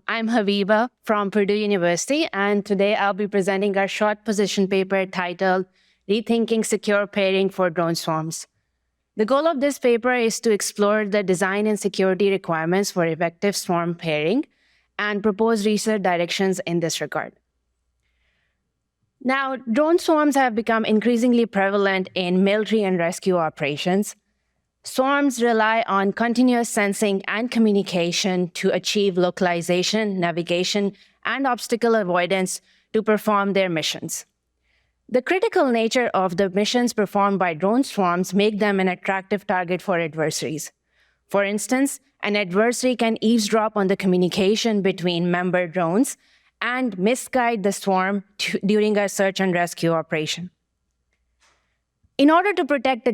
I'm Habiba from Purdue University, and today I'll be presenting our short position paper titled Rethinking Secure Pairing for Drone Swarms. The goal of this paper is to explore the design and security requirements for effective swarm pairing and propose research directions in this regard. Now, drone swarms have become increasingly prevalent in military and rescue operations. Swarms rely on continuous sensing and communication to achieve localization, navigation, and obstacle avoidance to perform their missions. The critical nature of the missions performed by drone swarms make them an attractive target for adversaries. For instance, an adversary can eavesdrop on the communication between member drones and misguide the swarm during a search and rescue operation. In order to protect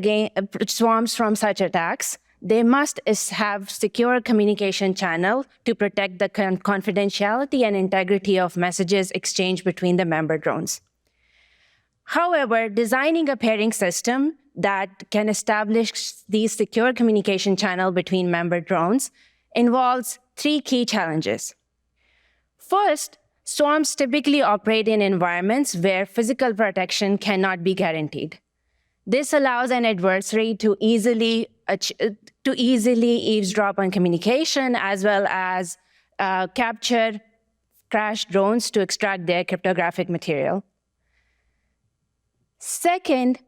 swarms from such attacks, they must have secure communication channel to protect the confidentiality and integrity of messages exchanged between the member drones. However, designing a pairing system that can establish these secure communication channel between member drones involves three key challenges. First, swarms typically operate in environments where physical protection cannot be guaranteed. This allows an adversary to easily eavesdrop on communication as well as capture crashed drones to extract their cryptographic material. Second,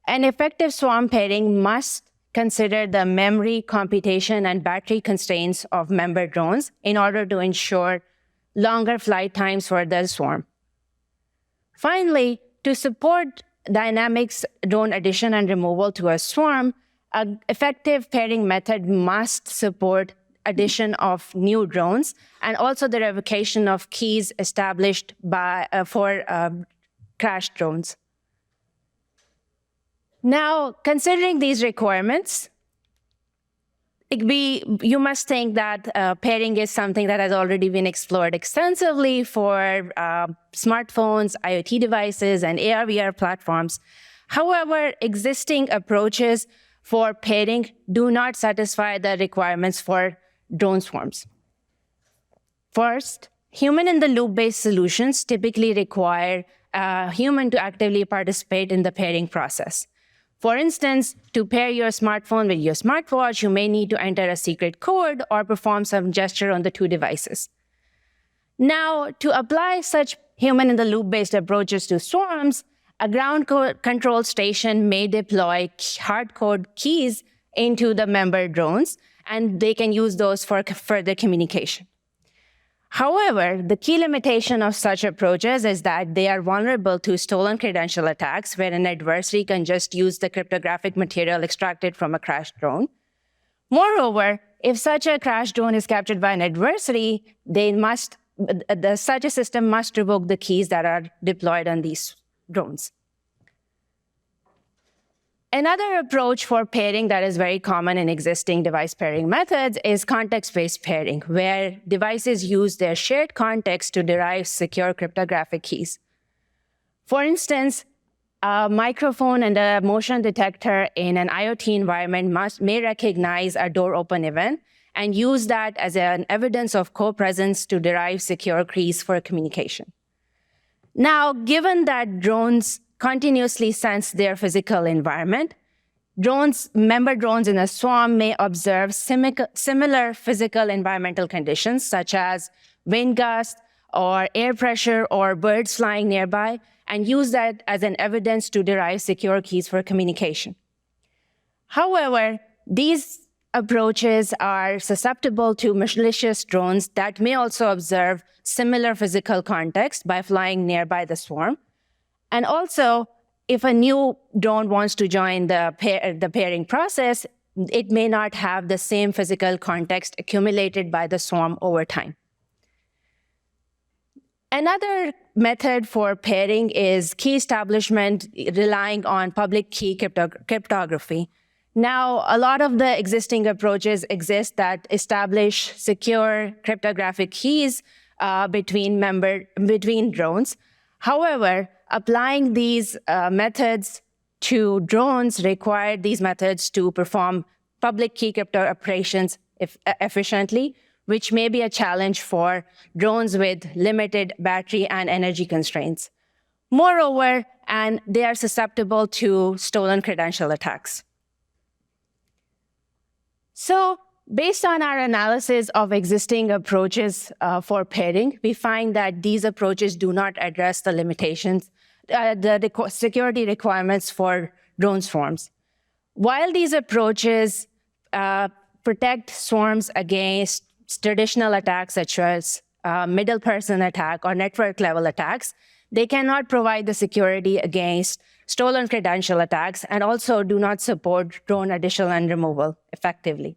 an effective swarm pairing must consider the memory, computation, and battery constraints of member drones in order to ensure longer flight times for the swarm. Finally, to support dynamics drone addition and removal to a swarm, an effective pairing method must support addition of new drones and also the revocation of keys established for crashed drones. Now, considering these requirements, you must think that pairing is something that has already been explored extensively for smartphones, IoT devices, and AR/VR platforms. However, existing approaches for pairing do not satisfy the requirements for drone swarms. First, human-in-the-loop-based solutions typically require a human to actively participate in the pairing process. For instance, to pair your smartphone with your smartwatch, you may need to enter a secret code or perform some gesture on the two devices. Now, to apply such human-in-the-loop-based approaches to swarms, a ground control station may deploy hard-code keys into the member drones, and they can use those for further communication. However, the key limitation of such approaches is that they are vulnerable to stolen credential attacks, where an adversary can just use the cryptographic material extracted from a crashed drone. Moreover, if such a crashed drone is captured by an adversary, such a system must revoke the keys that are deployed on these drones. Another approach for pairing that is very common in existing device pairing methods is context-based pairing, where devices use their shared context to derive secure cryptographic keys. For instance, a microphone and a motion detector in an IoT environment may recognize a door open event and use that as an evidence of co-presence to derive secure keys for communication. Now, given that drones continuously sense their physical environment, member drones in a swarm may observe similar physical environmental conditions, such as wind gusts or air pressure or birds flying nearby, and use that as an evidence to derive secure keys for communication. However, these approaches are susceptible to malicious drones that may also observe similar physical context by flying nearby the swarm. And also, if a new drone wants to join the pairing process, it may not have the same physical context accumulated by the swarm over time. Another method for pairing is key establishment relying on public key cryptography. Now, a lot of the existing approaches exist that establish secure cryptographic keys between drones. However, applying these methods to drones require these methods to perform public key crypto operations efficiently, which may be a challenge for drones with limited battery and energy constraints. Moreover, and they are susceptible to stolen credential attacks. So, based on our analysis of existing approaches for pairing, we find that these approaches do not address the limitations, the security requirements for drone swarms. While these approaches protect swarms against traditional attacks such as middle person attack or network level attacks, they cannot provide the security against stolen credential attacks and also do not support drone addition and removal effectively.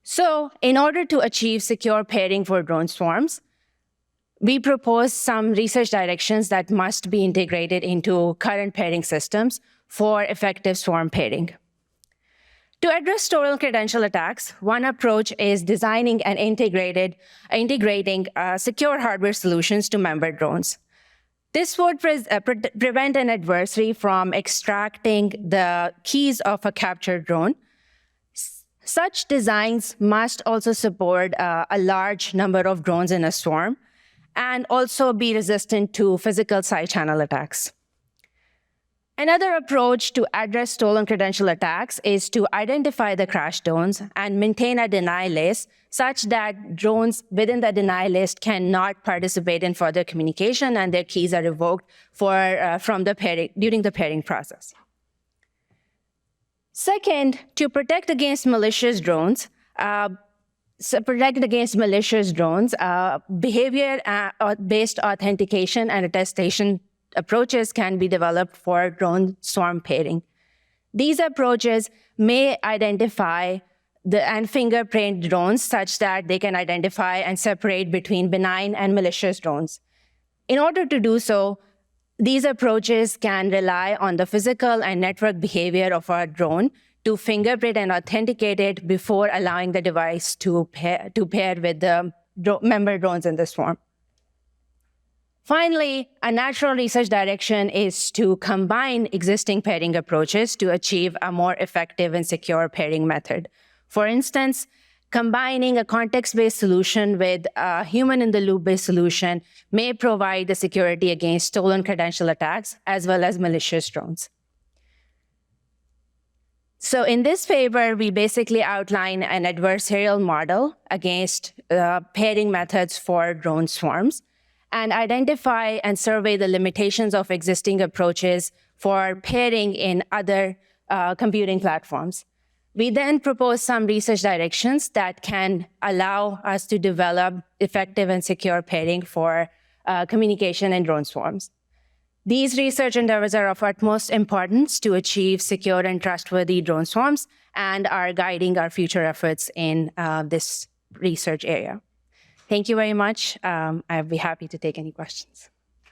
So, in order to achieve secure pairing for drone swarms, we propose some research directions that must be integrated into current pairing systems for effective swarm pairing. To address stolen credential attacks, one approach is designing and integrating secure hardware solutions to member drones. This would prevent an adversary from extracting the keys of a captured drone. Such designs must also support a large number of drones in a swarm and also be resistant to physical side channel attacks. Another approach to address stolen credential attacks is to identify the crash drones and maintain a deny list such that drones within the deny list cannot participate in further communication and their keys are revoked during the pairing process. Second, to protect against malicious drones, behavior-based authentication and attestation approaches can be developed for drone swarm pairing. These approaches may identify and fingerprint drones such that they can identify and separate between benign and malicious drones. In order to do so, these approaches can rely on the physical and network behavior of our drone to fingerprint and authenticate it before allowing the device to pair with the member drones in the swarm. Finally, a natural research direction is to combine existing pairing approaches to achieve a more effective and secure pairing method. For instance, combining a context-based solution with a human-in-the-loop-based solution may provide the security against stolen credential attacks as well as malicious drones. So in this paper, we basically outline an adversarial model against pairing methods for drone swarms and identify and survey the limitations of existing approaches for pairing in other computing platforms. We then propose some research directions that can allow us to develop effective and secure pairing for communication in drone swarms. These research endeavors are of utmost importance to achieve secure and trustworthy drone swarms and are guiding our future efforts in this research area. Thank you very much. I'd be happy to take any questions.